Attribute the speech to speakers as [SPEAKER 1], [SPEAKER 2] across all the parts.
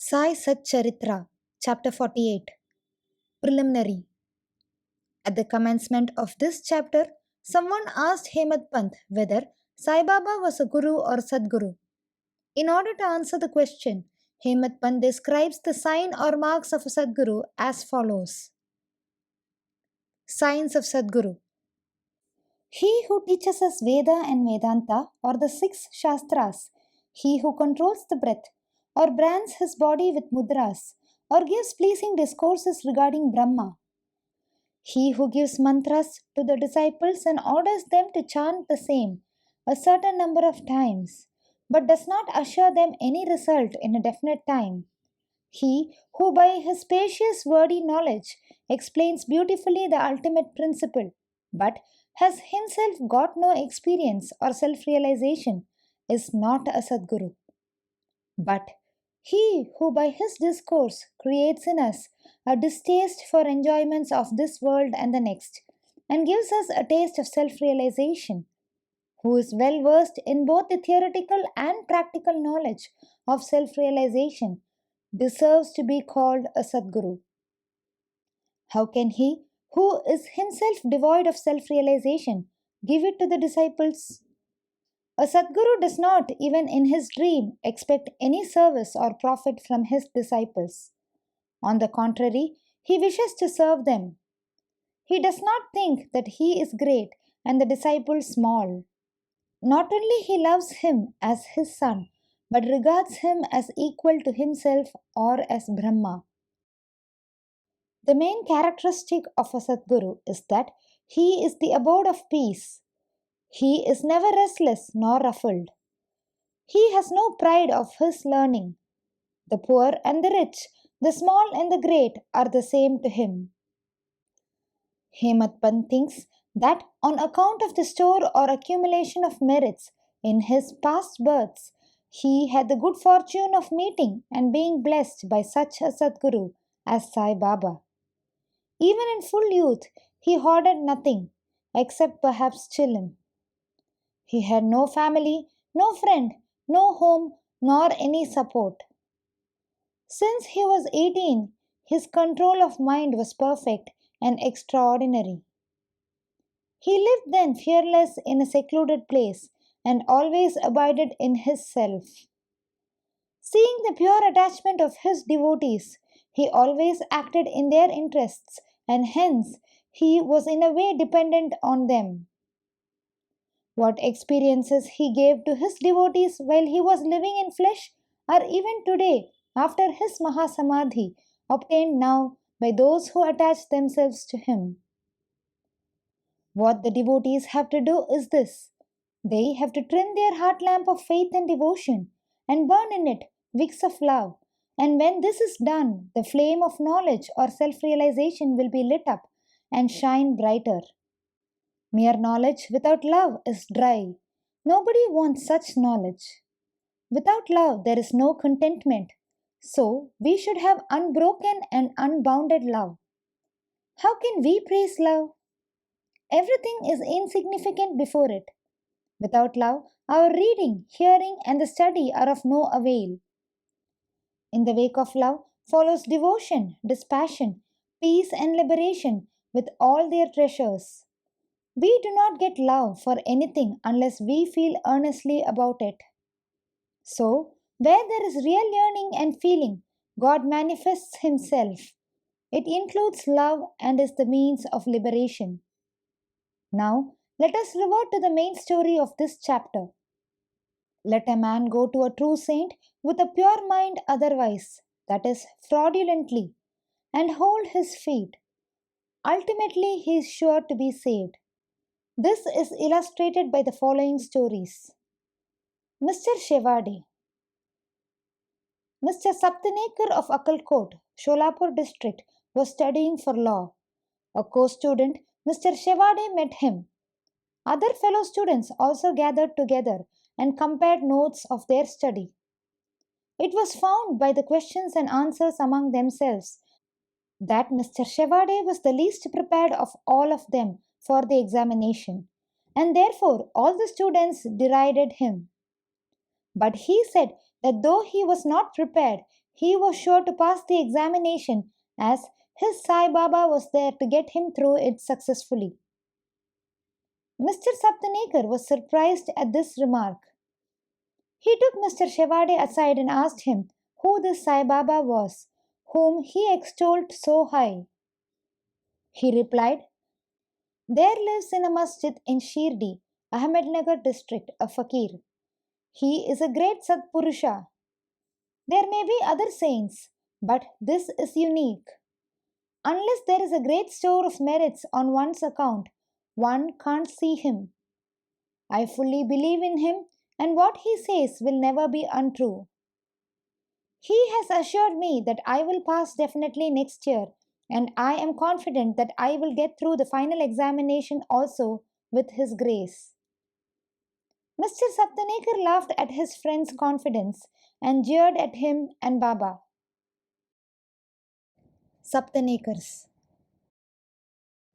[SPEAKER 1] Sai Sat Charitra, Chapter 48, Preliminary. At the commencement of this chapter, someone asked Hemad Pant whether Sai Baba was a guru or Sadguru. In order to answer the question, Hemad Pant describes the sign or marks of a Sadguru as follows. Signs of Sadguru. He who teaches us Veda and Vedanta or the six Shastras, he who controls the breath, or brands his body with mudras, or gives pleasing discourses regarding Brahma, he who gives mantras to the disciples and orders them to chant the same a certain number of times, but does not assure them any result in a definite time. He who by his spacious wordy knowledge explains beautifully the ultimate principle, but has himself got no experience or self realization, is not a Sadguru. But he who by his discourse creates in us a distaste for enjoyments of this world and the next, and gives us a taste of self realization, who is well versed in both the theoretical and practical knowledge of self realization, deserves to be called a Sadguru. How can he, who is himself devoid of self realization, give it to the disciples? A Sadguru does not, even in his dream, expect any service or profit from his disciples. On the contrary, he wishes to serve them. He does not think that he is great and the disciple small. Not only he loves him as his son, but regards him as equal to himself or as Brahma. The main characteristic of a Sadguru is that he is the abode of peace. He is never restless nor ruffled. He has no pride of his learning. The poor and the rich, the small and the great are the same to him. Hemad Pant thinks that on account of the store or accumulation of merits in his past births, he had the good fortune of meeting and being blessed by such a Sadguru as Sai Baba. Even in full youth, he hoarded nothing except perhaps chilim. He had no family, no friend, no home, nor any support. Since he was 18, his control of mind was perfect and extraordinary. He lived then fearless in a secluded place and always abided in his self. Seeing the pure attachment of his devotees, he always acted in their interests and hence he was in a way dependent on them. What experiences he gave to his devotees while he was living in flesh are even today, after his Mahasamadhi, obtained now by those who attach themselves to him. What the devotees have to do is this: they have to trim their heart lamp of faith and devotion and burn in it wicks of love. And when this is done, the flame of knowledge or self realization will be lit up and shine brighter. Mere knowledge without love is dry. Nobody wants such knowledge. Without love, there is no contentment. So, we should have unbroken and unbounded love. How can we praise love? Everything is insignificant before it. Without love, our reading, hearing, and the study are of no avail. In the wake of love follows devotion, dispassion, peace, and liberation with all their treasures. We do not get love for anything unless we feel earnestly about it. So, where there is real yearning and feeling, God manifests Himself. It includes love and is the means of liberation. Now, let us revert to the main story of this chapter. Let a man go to a true saint with a pure mind otherwise, that is, fraudulently, and hold his feet. Ultimately, he is sure to be saved. This is illustrated by the following stories. Mr. Shevade. Mr. Saptanekar of Akalkot, Sholapur district, was studying for law. A co-student, Mr. Shevade, met him. Other fellow students also gathered together and compared notes of their study. It was found by the questions and answers among themselves that Mr. Shevade was the least prepared of all of them for the examination, and therefore all the students derided him. But he said that though he was not prepared, he was sure to pass the examination as his Sai Baba was there to get him through it successfully. Mr. Saptanekar was surprised at this remark. He took Mr. Shevade aside and asked him who this Sai Baba was, whom he extolled so high. He replied, "There lives in a masjid in Shirdi, Ahmednagar district, a fakir. He is a great Satpurusha. There may be other saints, but this is unique. Unless there is a great store of merits on one's account, one can't see him. I fully believe in him, and what he says will never be untrue. He has assured me that I will pass definitely next year, and I am confident that I will get through the final examination also with his grace." Mr. Saptanekar laughed at his friend's confidence and jeered at him and Baba. Saptanekars.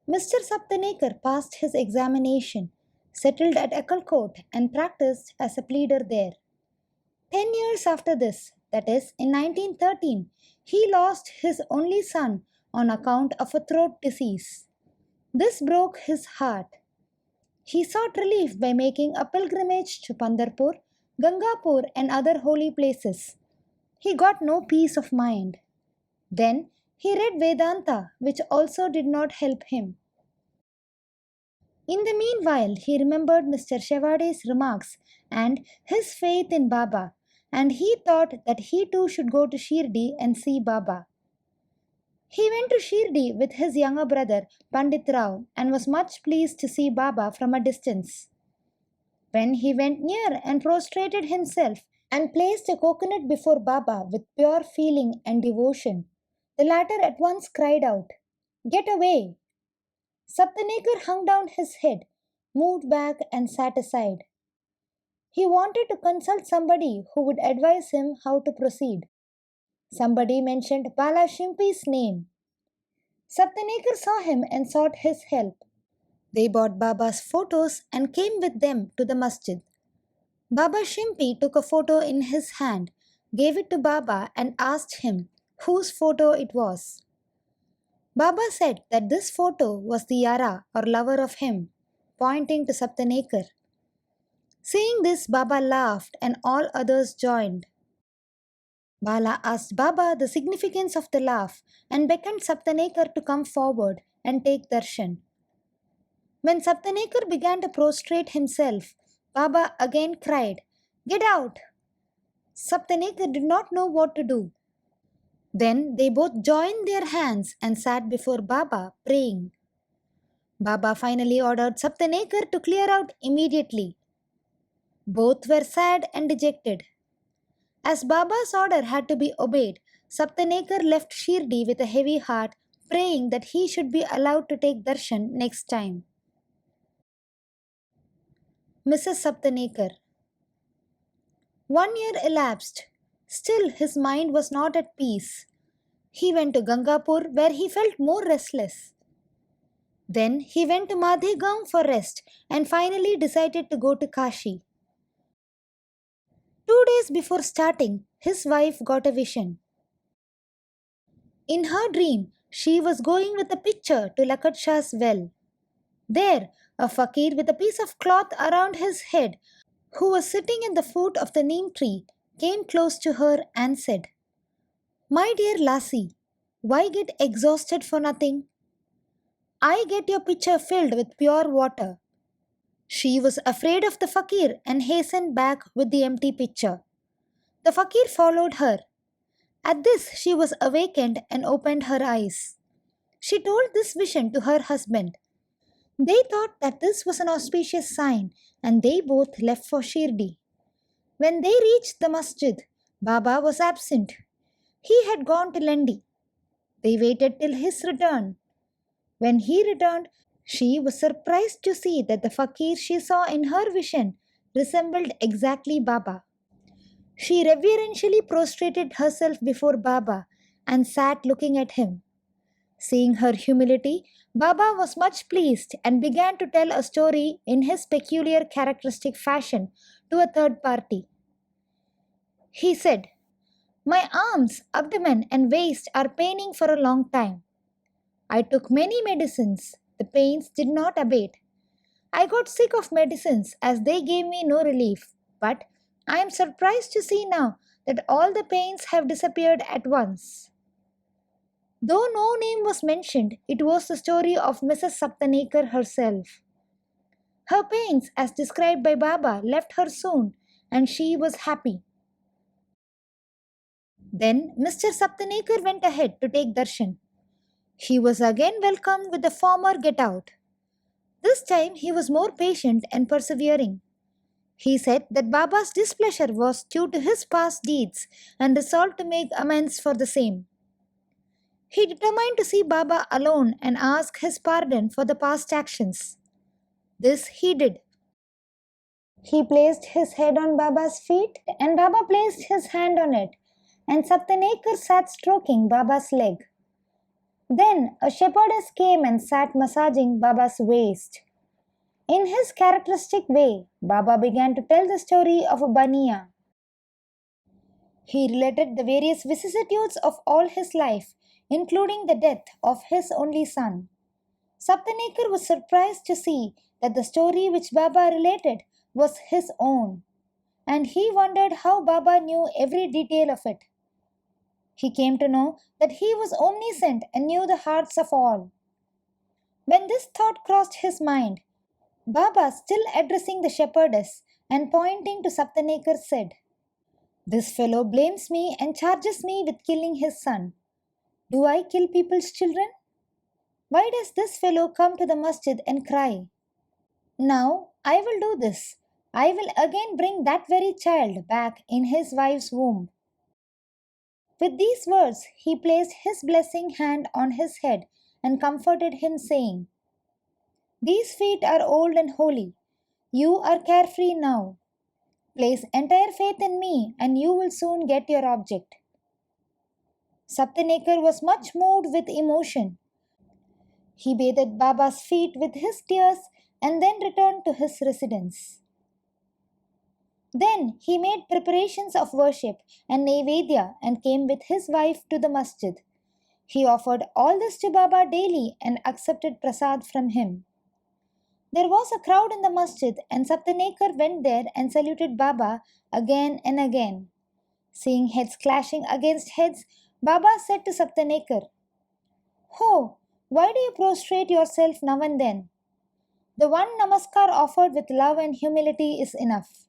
[SPEAKER 1] Mr. Saptanekar passed his examination, settled at Ecclescourt, and practiced as a pleader there. 10 years after this, that is, in 1913, he lost his only son on account of a throat disease. This broke his heart. He sought relief by making a pilgrimage to Pandharpur, Gangapur, and other holy places. He got no peace of mind. Then he read Vedanta, which also did not help him. In the meanwhile, he remembered Mr. Shevade's remarks and his faith in Baba, and he thought that he too should go to Shirdi and see Baba. He went to Shirdi with his younger brother Pandit Rao and was much pleased to see Baba from a distance. When he went near and prostrated himself and placed a coconut before Baba with pure feeling and devotion, the latter at once cried out, "Get away!" Saptanekar hung down his head, moved back, and sat aside. He wanted to consult somebody who would advise him how to proceed. Somebody mentioned Bala Shimpi's name. Saptanekar saw him and sought his help. They bought Baba's photos and came with them to the masjid. Baba Shimpi took a photo in his hand, gave it to Baba, and asked him whose photo it was. Baba said that this photo was the Yara or lover of him, pointing to Saptanekar. Seeing this, Baba laughed and all others joined. Bala asked Baba the significance of the laugh and beckoned Saptanekar to come forward and take darshan. When Saptanekar began to prostrate himself, Baba again cried, "Get out!" Saptanekar did not know what to do. Then they both joined their hands and sat before Baba praying. Baba finally ordered Saptanekar to clear out immediately. Both were sad and dejected. As Baba's order had to be obeyed, Saptanekar left Shirdi with a heavy heart, praying that he should be allowed to take darshan next time. Mrs. Saptanekar. 1 year elapsed. Still his mind was not at peace. He went to Gangapur, where he felt more restless. Then he went to Madhegaon for rest and finally decided to go to Kashi. 2 days before starting, his wife got a vision. In her dream, she was going with a pitcher to Lakat Shah's well. There, a fakir with a piece of cloth around his head, who was sitting at the foot of the neem tree, came close to her and said, "My dear lassie, why get exhausted for nothing? I get your pitcher filled with pure water." She was afraid of the fakir and hastened back with the empty pitcher. The fakir followed her. At this, she was awakened and opened her eyes. She told this vision to her husband. They thought that this was an auspicious sign, and they both left for Shirdi. When they reached the masjid, Baba was absent. He had gone to Lendi. They waited till his return. When he returned, she was surprised to see that the fakir she saw in her vision resembled exactly Baba. She reverentially prostrated herself before Baba and sat looking at him. Seeing her humility, Baba was much pleased and began to tell a story in his peculiar characteristic fashion to a third party. He said, My arms, abdomen, and waist are paining for a long time. I took many medicines. The pains did not abate. I got sick of medicines as they gave me no relief. But I am surprised to see now that all the pains have disappeared at once. Though no name was mentioned, it was the story of Mrs. Saptanekar herself. Her pains, as described by Baba, left her soon, and she was happy. Then Mr. Saptanekar went ahead to take darshan. He was again welcomed with the former get out. This time he was more patient and persevering. He said that Baba's displeasure was due to his past deeds and resolved to make amends for the same. He determined to see Baba alone and ask his pardon for the past actions. This he did. He placed his head on Baba's feet and Baba placed his hand on it, and Saptanekar sat stroking Baba's leg. Then a shepherdess came and sat massaging Baba's waist. In his characteristic way, Baba began to tell the story of a Baniya. He related the various vicissitudes of all his life, including the death of his only son. Saptanekar was surprised to see that the story which Baba related was his own, and he wondered how Baba knew every detail of it. He came to know that he was omniscient and knew the hearts of all. When this thought crossed his mind, Baba, still addressing the shepherdess and pointing to Saptanekar, said, "This fellow blames me and charges me with killing his son. Do I kill people's children? Why does this fellow come to the masjid and cry? Now I will do this. I will again bring that very child back in his wife's womb." With these words, he placed his blessing hand on his head and comforted him, saying, "These feet are old and holy. You are carefree now. Place entire faith in me and you will soon get your object." Saptanekar was much moved with emotion. He bathed Baba's feet with his tears and then returned to his residence. Then he made preparations of worship and Naivedya and came with his wife to the masjid. He offered all this to Baba daily and accepted prasad from him. There was a crowd in the masjid and Saptanekar went there and saluted Baba again and again. Seeing heads clashing against heads, Baba said to Saptanekar, "Oh, why do you prostrate yourself now and then? The one namaskar offered with love and humility is enough."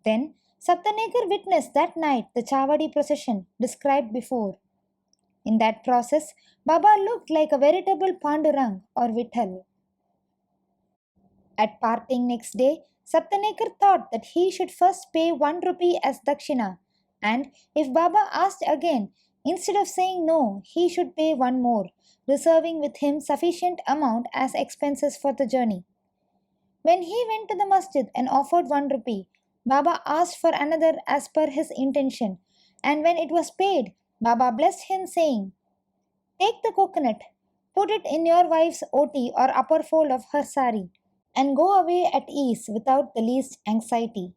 [SPEAKER 1] Then Saptanekar witnessed that night the Chavadi procession described before. In that process, Baba looked like a veritable Pandurang or Vitthal. At parting next day, Saptanekar thought that he should first pay 1 rupee as dakshina, and if Baba asked again, instead of saying no, he should pay one more, reserving with him sufficient amount as expenses for the journey. When he went to the masjid and offered 1 rupee, Baba asked for another as per his intention, and when it was paid, Baba blessed him, saying, "Take the coconut, put it in your wife's oti or upper fold of her sari, and go away at ease without the least anxiety."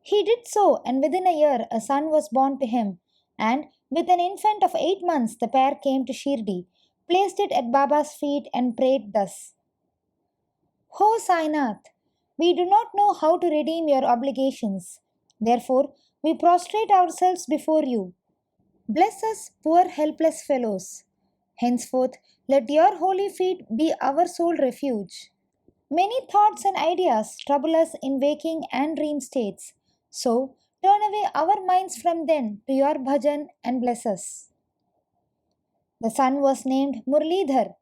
[SPEAKER 1] He did so, and within a year a son was born to him, and with an infant of 8 months the pair came to Shirdi, placed it at Baba's feet, and prayed thus: "Ho Sainath, we do not know how to redeem your obligations. Therefore, we prostrate ourselves before you. Bless us, poor helpless fellows. Henceforth, let your holy feet be our sole refuge. Many thoughts and ideas trouble us in waking and dream states. So, turn away our minds from them to your bhajan and bless us." The son was named Murlidhar.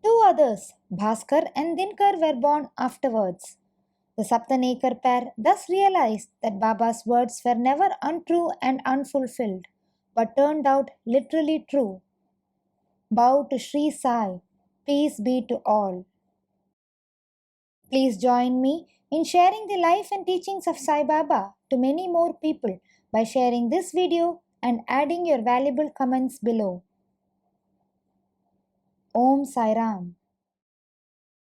[SPEAKER 1] Two others, Bhaskar and Dinkar, were born afterwards. The Saptanekar pair thus realized that Baba's words were never untrue and unfulfilled, but turned out literally true. Bow to Sri Sai. Peace be to all. Please join me in sharing the life and teachings of Sai Baba to many more people by sharing this video and adding your valuable comments below. Om Sai Ram.